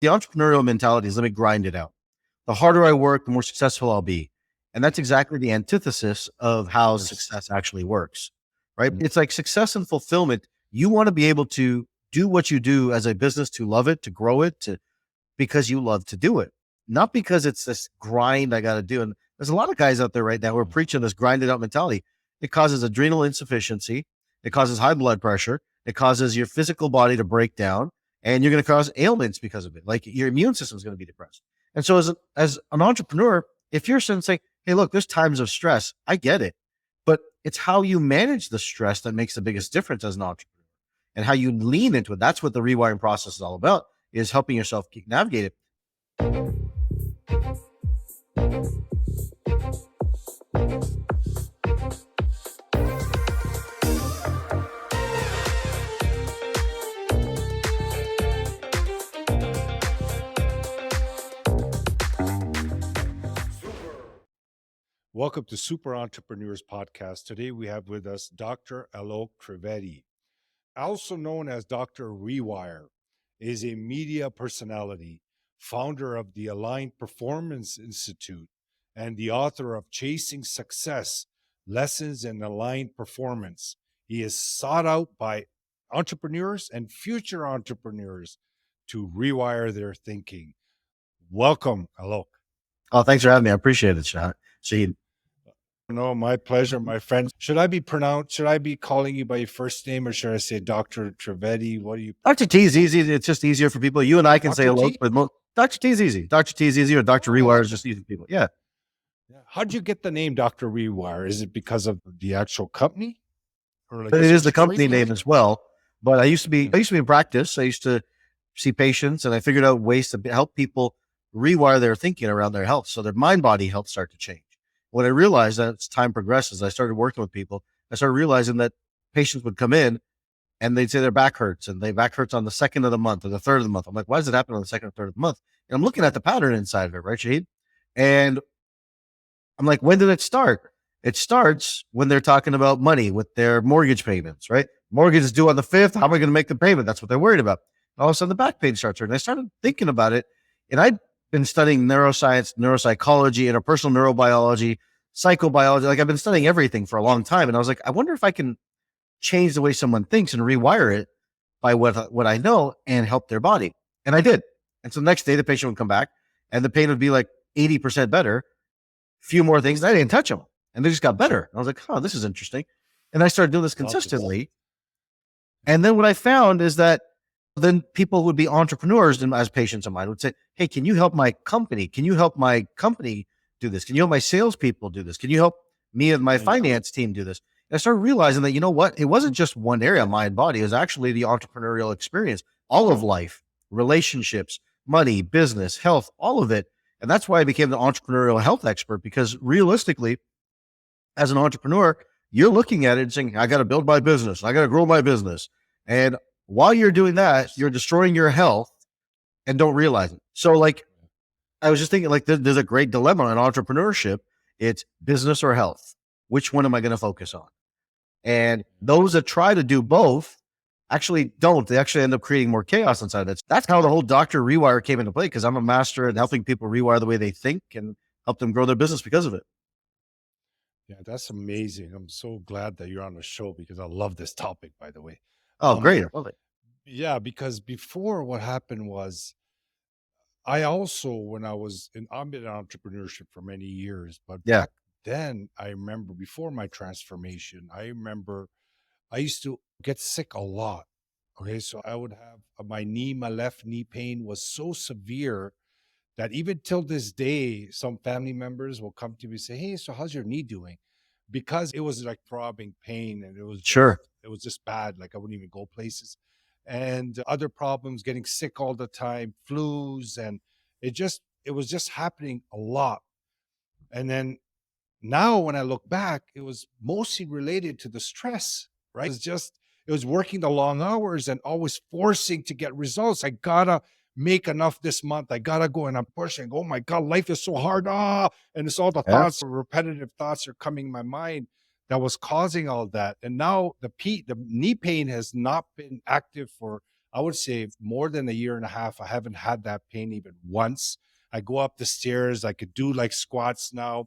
The entrepreneurial mentality is let me grind it out. The harder I work, the more successful I'll be. And that's exactly the antithesis of how Yes. success actually works, right? It's like success and fulfillment. You want to be able to do what you do as a business, to love it, to grow it, to because you love to do it, not because it's this grind I got to do. And there's a lot of guys out there right now who are preaching this grinded out mentality. It causes adrenal insufficiency. It causes high blood pressure. It causes your physical body to break down, and you're going to cause ailments because of it. Like your immune system is going to be depressed. And so, as an entrepreneur, if you're saying, "Hey, look, there's times of stress," I get it, but it's how you manage the stress that makes the biggest difference as an entrepreneur, and how you lean into it. That's what the rewiring process is all about: is helping yourself navigate it. Welcome to Super Entrepreneurs Podcast. Today we have with us Dr. Alok Trivedi, also known as Dr. Rewire, is a media personality, founder of the Aligned Performance Institute, and the author of Chasing Success: Lessons in Aligned Performance. He is sought out by entrepreneurs and future entrepreneurs to rewire their thinking. Welcome, Alok. Oh, thanks for having me. I appreciate it, Shahid. No, my pleasure, my friend. Should I be calling you by your first name, or should I say Dr. Trivedi? What do you? Dr. T is easy. It's just easier for people. You and I can say Dr. hello, T? but Dr. T is easy. Dr. T is easy, or Dr. Rewire is just easy for people. Yeah. How'd you get the name Dr. Rewire? Is it because of the actual company? Or like But it is the company trademark? name as well. But I used to be in practice. I used to see patients, and I figured out ways to help people rewire their thinking around their health, so their mind body health start to change. When I realized that as time progresses, I started working with people. I started realizing that patients would come in and they'd say their back hurts, and their back hurts on the second of the month or the third of the month. I'm like, why does it happen on the second or third of the month? And I'm looking at the pattern inside of it, right, Shahid? And I'm like, when did it start? It starts when they're talking about money with their mortgage payments, right? Mortgage is due on the 5th. How am I going to make the payment? That's what they're worried about. All of a sudden, the back pain starts hurting. I started thinking about it, and I'd been studying neuroscience, neuropsychology, interpersonal neurobiology, psychobiology. Like, I've been studying everything for a long time. And I was like, I wonder if I can change the way someone thinks and rewire it by what I know and help their body. And I did. And so the next day, the patient would come back and the pain would be like 80% better, few more things. And I didn't touch them, and they just got better. And I was like, oh, this is interesting. And I started doing this consistently. And then what I found is that then people would be entrepreneurs and as patients of mine would say, hey, can you help my company? Can you help my company do this? Can you help my salespeople do this? Can you help me and my finance team do this? And I started realizing that, you know what? It wasn't just one area, mind, body. It was actually the entrepreneurial experience, all of life, relationships, money, business, health, all of it. And that's why I became the entrepreneurial health expert, because realistically, as an entrepreneur, you're looking at it and saying, I got to build my business. I got to grow my business. And while you're doing that, you're destroying your health and don't realize it. So, like, I was just thinking, like, there's a great dilemma in entrepreneurship. It's business or health. Which one am I going to focus on? And those that try to do both actually don't. They actually end up creating more chaos inside of it. That's how the whole Dr. Rewire came into play, because I'm a master at helping people rewire the way they think and help them grow their business because of it. Yeah, that's amazing. I'm so glad that you're on the show because I love this topic, by the way. Oh, great. I love it. Yeah, because before what happened was I also, when I'm in entrepreneurship for many years, but Yeah. back then I remember before my transformation, I remember I used to get sick a lot. Okay. So I would have my left knee pain was so severe that even till this day, some family members will come to me and say, hey, so how's your knee doing? Because it was like throbbing pain and Sure. it was just bad. Like I wouldn't even go places. And other problems, getting sick all the time, flus, and it was just happening a lot. And then now when I look back, it was mostly related to the stress, right? It was working the long hours and always forcing to get results. I gotta make enough this month. I gotta go, and I'm pushing. Oh my God, life is so hard. And it's all the Yeah. thoughts, repetitive thoughts are coming in my mind that was causing all that. And now the knee pain has not been active for I would say more than a year and a half, I haven't had that pain even once. I go up the stairs, I could do like squats now.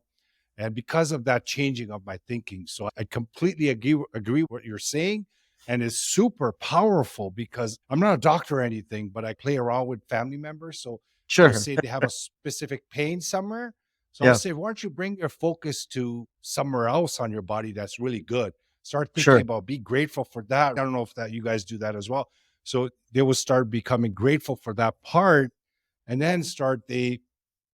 And because of that changing of my thinking. So I completely agree what you're saying. And it's super powerful because I'm not a doctor or anything, but I play around with family members. So they'll Sure. say they have a specific pain somewhere. So I'll Yeah. say, why don't you bring your focus to somewhere else on your body that's really good? Start thinking Sure. about, be grateful for that. I don't know if that you guys do that as well. So they will start becoming grateful for that part, and then they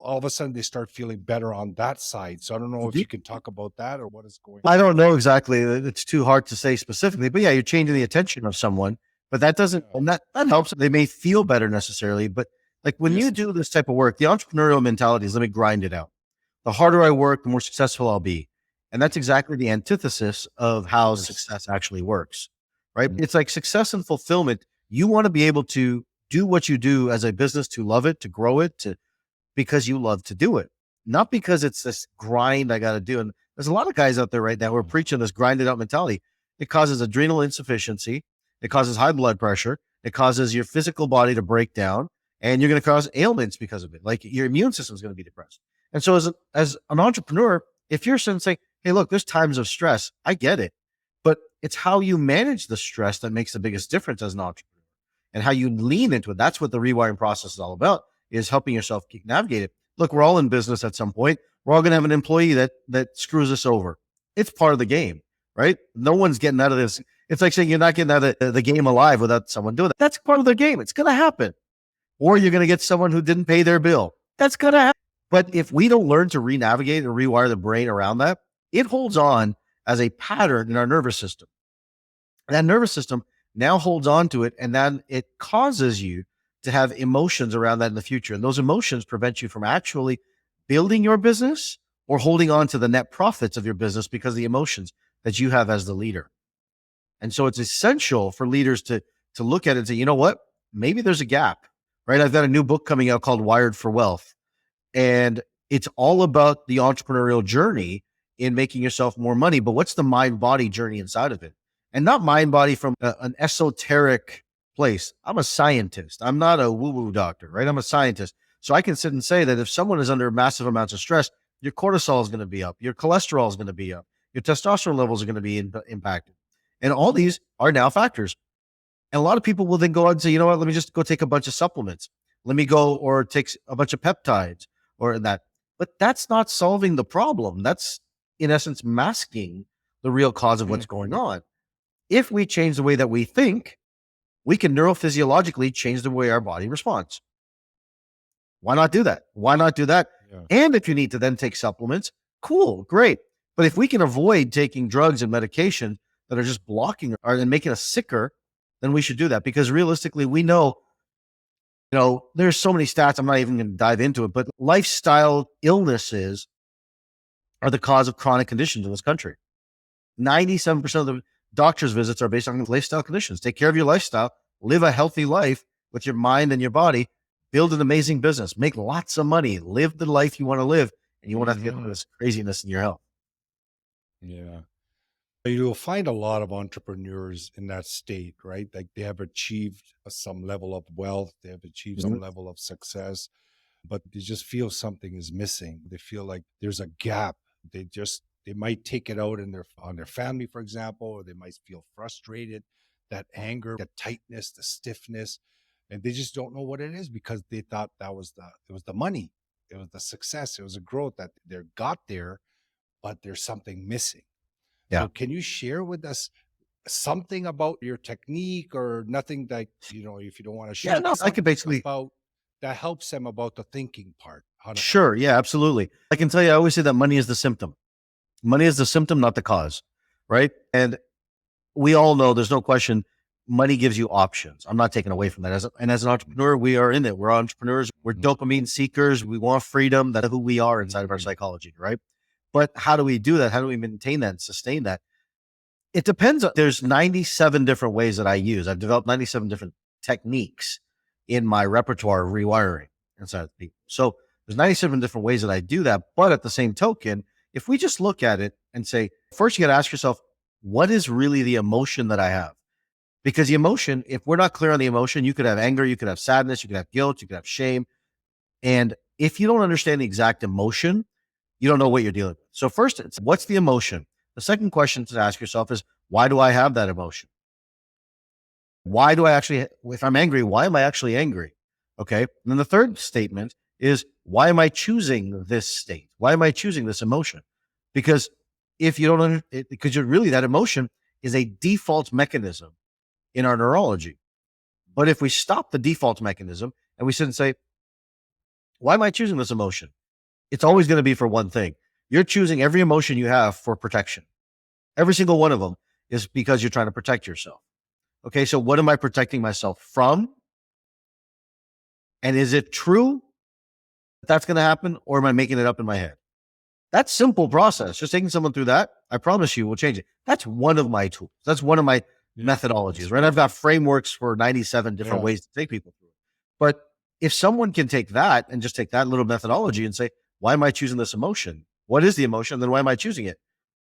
all of a sudden they start feeling better on that side. So I don't know if you can talk about that or what is going I don't know exactly. It's too hard to say specifically, but yeah, you're changing the attention of someone, but that doesn't, on. and that helps. They may feel better necessarily, but like when you do this type of work, the entrepreneurial mentality is let me grind it out. The harder I work, the more successful I'll be. And that's exactly the antithesis of how success actually works, right? It's like success and fulfillment. You want to be able to do what you do as a business, to love it, to grow it, because you love to do it, not because it's this grind I got to do. And there's a lot of guys out there right now who are preaching this grinded out mentality. It causes adrenal insufficiency. It causes high blood pressure. It causes your physical body to break down, and you're going to cause ailments because of it. Like your immune system is going to be depressed. And so as an entrepreneur, if you're saying, hey, look, there's times of stress, I get it, but it's how you manage the stress that makes the biggest difference as an entrepreneur, and how you lean into it. That's what the rewiring process is all about, is helping yourself navigate it. Look, we're all in business at some point. We're all going to have an employee that screws us over. It's part of the game, right? No one's getting out of this. It's like saying you're not getting out of the game alive without someone doing that. That's part of the game. It's going to happen. Or you're going to get someone who didn't pay their bill. That's going to happen. But if we don't learn to re-navigate and rewire the brain around that, it holds on as a pattern in our nervous system. That nervous system now holds on to it, and then it causes you to have emotions around that in the future. And those emotions prevent you from actually building your business or holding on to the net profits of your business because of the emotions that you have as the leader. And so it's essential for leaders to look at it and say, you know what, maybe there's a gap, right? I've got a new book coming out called Wired for Wealth. And it's all about the entrepreneurial journey in making yourself more money. But what's the mind-body journey inside of it? And not mind-body from an esoteric place. I'm a scientist. I'm not a woo-woo doctor, right? I'm a scientist. So I can sit and say that if someone is under massive amounts of stress, your cortisol is going to be up, your cholesterol is going to be up, your testosterone levels are going to be impacted. And all these are now factors. And a lot of people will then go out and say, you know what, let me just go take a bunch of supplements. Let me go or take a bunch of peptides or that. But that's not solving the problem. That's, in essence, masking the real cause of what's going on. If we change the way that we think, we can neurophysiologically change the way our body responds. Why not do that? Why not do that? Yeah. And if you need to then take supplements, cool, great. But if we can avoid taking drugs and medication that are just blocking or and making us sicker, then we should do that. Because realistically, we know, there's so many stats, I'm not even going to dive into it, but lifestyle illnesses are the cause of chronic conditions in this country. 97% of the doctor's visits are based on lifestyle conditions. Take care of your lifestyle, live a healthy life with your mind and your body, build an amazing business, make lots of money, live the life you want to live, and you won't have to get into this craziness in your health. Yeah. You'll find a lot of entrepreneurs in that state, right? Like they have achieved some level of wealth, they have achieved some level of success, but they just feel something is missing. They feel like there's a gap. They might take it out on their family, for example, or they might feel frustrated, that anger, that tightness, the stiffness, and they just don't know what it is because they thought it was the money, it was the success, it was the growth that they got there, but there's something missing. Yeah. So can you share with us something about your technique or nothing that, if you don't want to share? Yeah, no, I could basically about that helps them about the thinking part. Sure. Yeah, absolutely. I can tell you, I always say that money is the symptom. Money is the symptom, not the cause, right? And we all know, there's no question, money gives you options. I'm not taking away from that. As an entrepreneur, we are in it. We're entrepreneurs. We're dopamine seekers. We want freedom. That's who we are inside of our psychology, right? But how do we do that? How do we maintain that and sustain that? It depends. There's 97 different ways that I use. I've developed 97 different techniques in my repertoire of rewiring inside of people. So there's 97 different ways that I do that. But at the same token, if we just look at it and say, first you got to ask yourself, what is really the emotion that I have? Because the emotion, if we're not clear on the emotion, you could have anger, you could have sadness, you could have guilt, you could have shame. And if you don't understand the exact emotion, you don't know what you're dealing with. So first, it's what's the emotion? The second question to ask yourself is, why do I have that emotion? Why do I actually, if I'm angry, why am I actually angry? Okay. And then the third statement is, why am I choosing this state? Why am I choosing this emotion? Because if you don't, because you're really, that emotion is a default mechanism in our neurology. But if we stop the default mechanism and we sit and say, why am I choosing this emotion? It's always going to be for one thing. You're choosing every emotion you have for protection. Every single one of them is because you're trying to protect yourself. Okay, so what am I protecting myself from? And is it true that that's going to happen, or am I making it up in my head? That's simple process. Just taking someone through that, I promise you, will change it. That's one of my tools. That's one of my methodologies, right? I've got frameworks for 97 different ways to take people through it. But if someone can take that and just take that little methodology and say, why am I choosing this emotion? What is the emotion? Then why am I choosing it?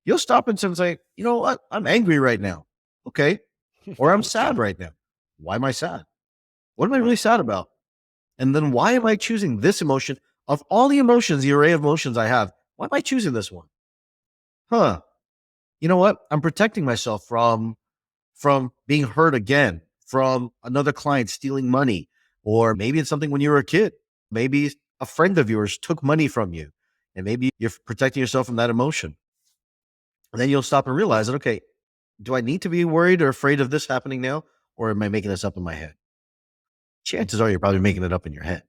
You'll stop and say, you know what? I'm angry right now. Okay. Or I'm sad right now. Why am I sad? What am I really sad about? And then why am I choosing this emotion? Of all the emotions, the array of emotions I have, why am I choosing this one? You know what? I'm protecting myself from being hurt again, from another client stealing money, or maybe it's something when you were a kid. Maybe a friend of yours took money from you, and maybe you're protecting yourself from that emotion. And then you'll stop and realize that, okay, do I need to be worried or afraid of this happening now, or am I making this up in my head? Chances are you're probably making it up in your head,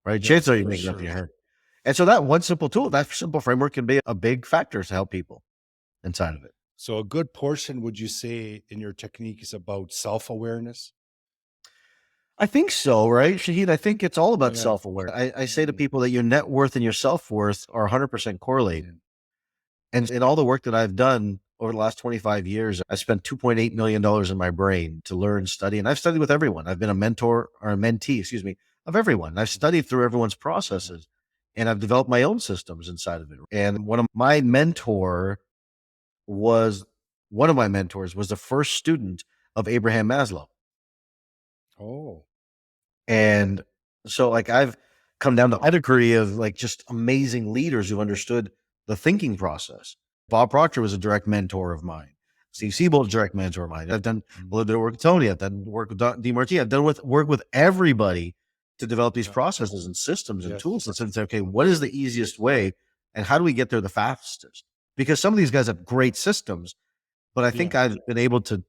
right? Chances are you're making it up in your head. And so that one simple tool, that simple framework can be a big factor to help people inside of it. So a good portion, would you say, in your technique is about self-awareness? I think so, right, Shahid? I think it's all about self-awareness. I say to people that your net worth and your self-worth are 100% correlated. And in all the work that I've done over the last 25 years, I spent $2.8 million in my brain to learn, study, and I've studied with everyone. I've been a mentor or a mentee, of everyone. I've studied through everyone's processes, and I've developed my own systems inside of it. And one of my mentors was the first student of Abraham Maslow. Oh. And so like I've come down to a pedigree of like just amazing leaders who understood the thinking process. Bob Proctor was a direct mentor of mine. Steve Siebold, a direct mentor of mine. I've done a little bit of work with Tony. I've done work with DeMartini. I've done work with everybody to develop these processes and systems and tools. And say, okay, what is the easiest way, and how do we get there the fastest? Because some of these guys have great systems, but I think I've been able to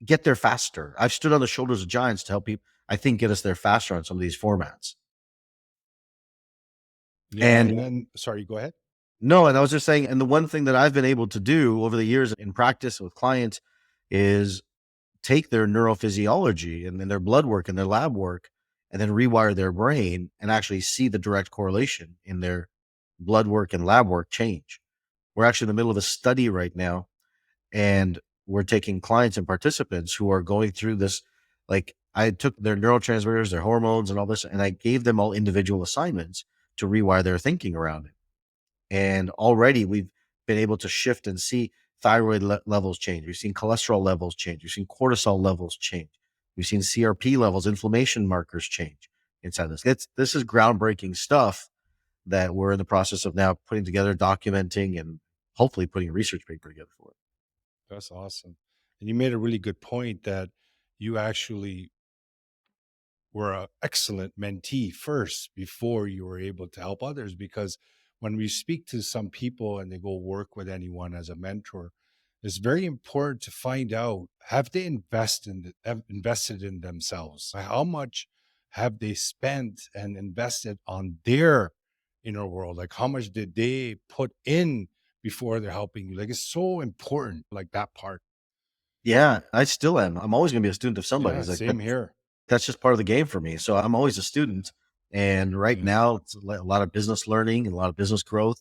get there faster. I've stood on the shoulders of giants to help people, I think, get us there faster on some of these formats. And then, sorry, go ahead. No, and I was just saying, and the one thing that I've been able to do over the years in practice with clients is take their neurophysiology and then their blood work and their lab work and then rewire their brain and actually see the direct correlation in their blood work and lab work change. We're actually in the middle of a study right now, and we're taking clients and participants who are going through this. Like, I took their neurotransmitters, their hormones and all this, and I gave them all individual assignments to rewire their thinking around it. And already we've been able to shift and see thyroid levels change. We've seen cholesterol levels change. We've seen cortisol levels change. We've seen CRP levels, inflammation markers change inside this. This is groundbreaking stuff that we're in the process of now putting together, documenting, and hopefully putting a research paper together for it. That's awesome. And you made a really good point that you actually were an excellent mentee first before you were able to help others. Because when we speak to some people and they go work with anyone as a mentor, it's very important to find out, have they invested in themselves? How much have they spent and invested on their inner world? Like, how much did they put in before they're helping you? Like, it's so important, like that part. Yeah, I still am. I'm always going to be a student of somebody. Yeah, same here. That's just part of the game for me. So I'm always a student. And right now, it's a lot of business learning and a lot of business growth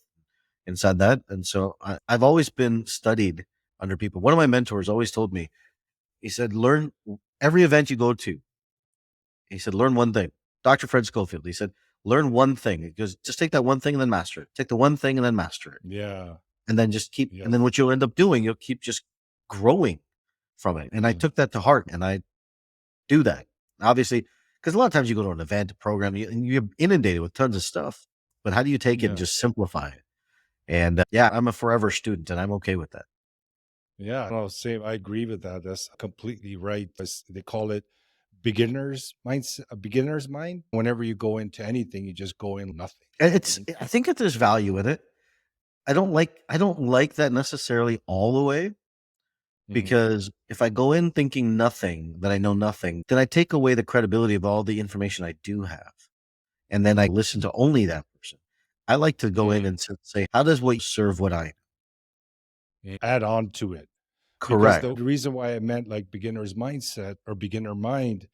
inside that. And so I've always been studied under people. One of my mentors always told me, he said, learn every event you go to. He said, learn one thing. Dr. Fred Schofield, he said, learn one thing. He goes, just take that one thing and then master it. Take the one thing and then master it. Yeah. And then just keep, and then what you'll end up doing, you'll keep just growing from it. And I took that to heart, and I do that. Obviously, because a lot of times you go to an event, a program, and you're inundated with tons of stuff. But how do you take it and Yeah. just simplify it? And yeah, I'm a forever student, and I'm okay with that. Yeah. No, same. I agree with that. That's completely right. They call it beginner's mindset, a beginner's mind. Whenever you go into anything, you just go in nothing. And I it's mean, I think that there's value in it. I don't like that necessarily all the way, mhm. because if I go in thinking nothing, that I know nothing, then I take away the credibility of all the information I do have. And then I listen to only that person. I like to go in Mm. and say, how does what serve what I Add on to it. Because correct? the reason why I meant like beginner's mindset or beginner mind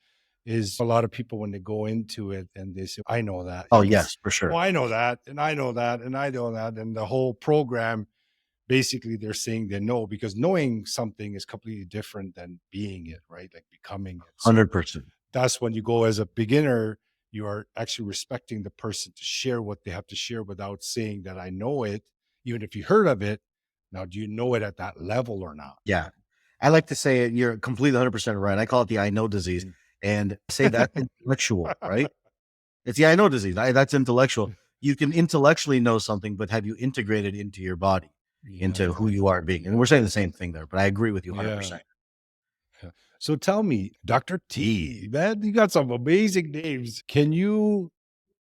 is a lot of people when they go into it and they say, I know that. Oh, It's, yes, for oh, sure. I know that, and I know that, and I know that. And the whole program, basically, they're saying they know because knowing something is completely different than being it, right? Like becoming it. So 100%. that's when you go as a beginner, you are actually respecting the person to share what they have to share without saying that I know it, even if you heard of it. Now, do you know it at that level or not? Yeah. I like to say it, you're completely 100% right. I call it the I know disease, Mm. and say that's intellectual, right? It's the I know disease. That's intellectual. You can intellectually know something, but have you integrated into your body, into who Yeah. you are being? And we're saying the same thing there, but I agree with you Yeah. 100%. Yeah. So tell me, Dr. T, man, you got some amazing names. Can you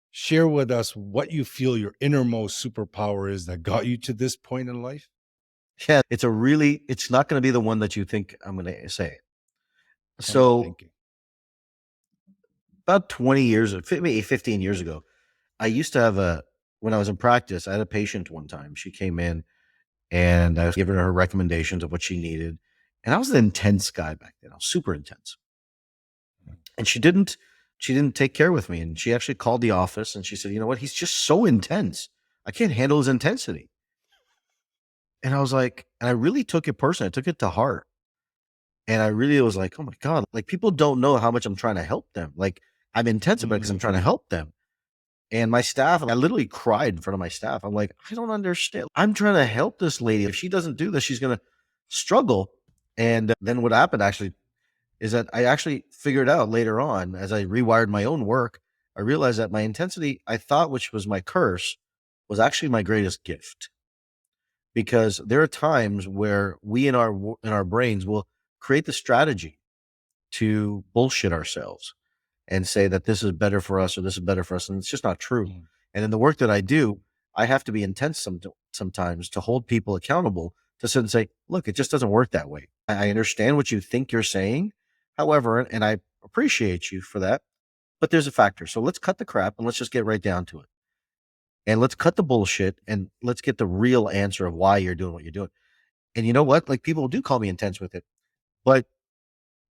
share with us what you feel your innermost superpower is that got you to this point in life? Yeah, it's not going to be the one that you think I'm going to say. I'm So thinking. about 20 years, maybe 15 years ago, I used to have when I was in practice, I had a patient one time. She came in, and I was giving her recommendations of what she needed. And I was an intense guy back then. I was super intense. And she didn't take care with me. And she actually called the office, and she said, you know what? He's just so intense. I can't handle his intensity. And I was like, and I really took it personally. I took it to heart. And I really was like, oh my God, like people don't know how much I'm trying to help them. Like I'm intense about it because I'm trying to Mhm. help them. And my staff, I literally cried in front of my staff. I'm like, I don't understand. I'm trying to help this lady. If she doesn't do this, she's going to struggle. And then what happened actually is that I actually figured out later on, as I rewired my own work, I realized that my intensity, I thought, which was my curse, was actually my greatest gift. Because there are times where we in our brains will create the strategy to bullshit ourselves and say that this is better for us or this is better for us, and it's just not true. Mhm. And in the work that I do, I have to be intense sometimes to hold people accountable to sit and say, look, it just doesn't work that way. I understand what you think you're saying, however, and I appreciate you for that, but there's a factor. So let's cut the crap and let's just get right down to it. And let's cut the bullshit and let's get the real answer of why you're doing what you're doing. And you know what? Like people do call me intense with it, but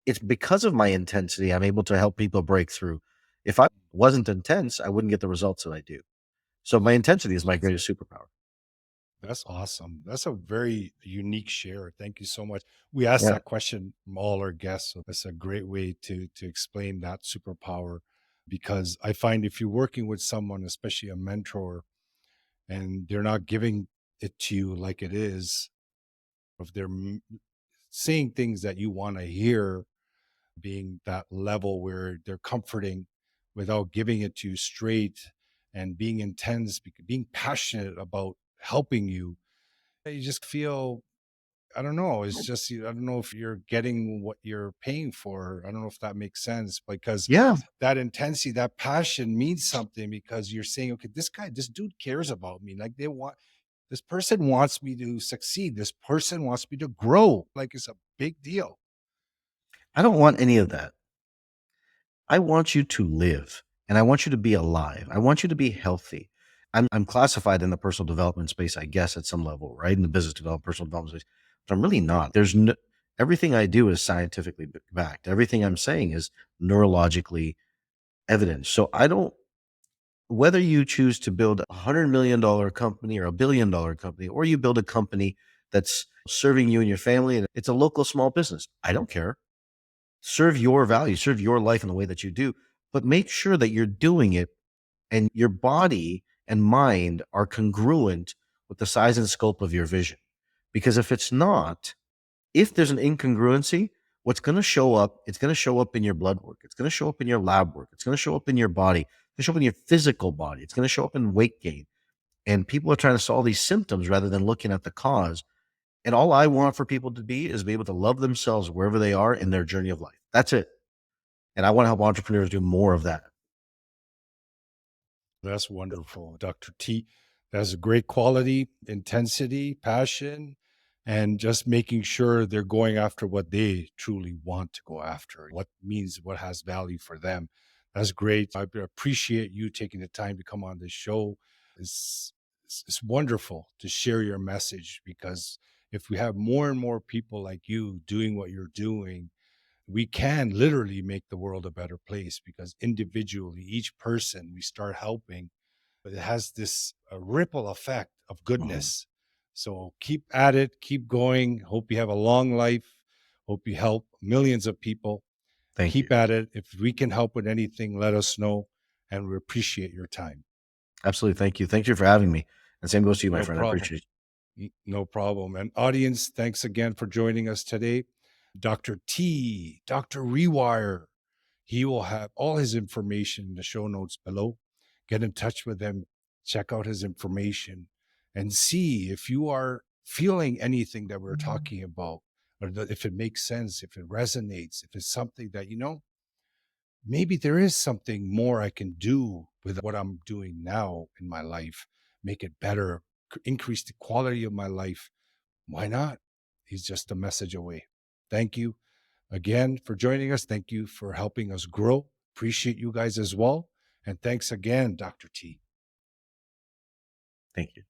it's because of my intensity I'm able to help people break through. If I wasn't intense, I wouldn't get the results that I do. So my intensity is my greatest superpower. That's awesome. That's a very unique share. Thank you so much. We ask Yeah. that question from all our guests, so that's a great way to explain that superpower. Because I find if you're working with someone, especially a mentor, and they're not giving it to you like it is, if they're saying things that you want to hear, being that level where they're comforting without giving it to you straight and being intense, being passionate about helping you, you just feel, I don't know. It's just, I don't know if you're getting what you're paying for. I don't know if that makes sense because Yeah. that intensity, that passion means something because you're saying, okay, this dude cares about me. Like this person wants me to succeed. This person wants me to grow. Like it's a big deal. I don't want any of that. I want you to live, and I want you to be alive. I want you to be healthy. I'm classified in the personal development space, I guess, at some level, right? In the business development, personal development space, but I'm really not. Everything I do is scientifically backed. Everything I'm saying is neurologically evidenced. So I don't, whether you choose to build $100 million company or $1 billion company, or you build a company that's serving you and your family, and it's a local small business, I don't care. Serve your values, serve your life in the way that you do, but make sure that you're doing it and your body and mind are congruent with the size and scope of your vision. Because if it's not, If there's an incongruency, what's going to show up, it's going to show up in your blood work. It's going to show up in your lab work. It's going to show up in your body. It's going to show up in your physical body. It's going to show up in weight gain. And people are trying to solve these symptoms rather than looking at the cause. And all I want for people to be is be able to love themselves wherever they are in their journey of life. That's it. And I want to help entrepreneurs do more of that. That's wonderful, Dr. T. That's a great quality, intensity, passion, and just making sure they're going after what they truly want to go after, what means, what has value for them. That's great. I appreciate you taking the time to come on this show. It's, it's wonderful to share your message, because if we have more and more people like you doing what you're doing, we can literally make the world a better place, because individually, each person we start helping, but it has this ripple effect of goodness. So keep at it, keep going. Hope you have a long life. Hope you help millions of people. Thank you. Keep at it. If we can help with anything, let us know. And we appreciate your time. Absolutely. Thank you. Thank you for having me. And same goes to you, my No friend. I problem. appreciate it. No problem. And audience, thanks again for joining us today. Dr. T, Dr. Rewire. He will have all his information in the show notes below. Get in touch with him, check out his information, and see if you are feeling anything that we're talking about, or if it makes sense, if it resonates, if it's something that, maybe there is something more I can do with what I'm doing now in my life, make it better, increase the quality of my life. Why not? He's just a message away. Thank you again for joining us. Thank you for helping us grow. Appreciate you guys as well. And thanks again, Dr. T. Thank you.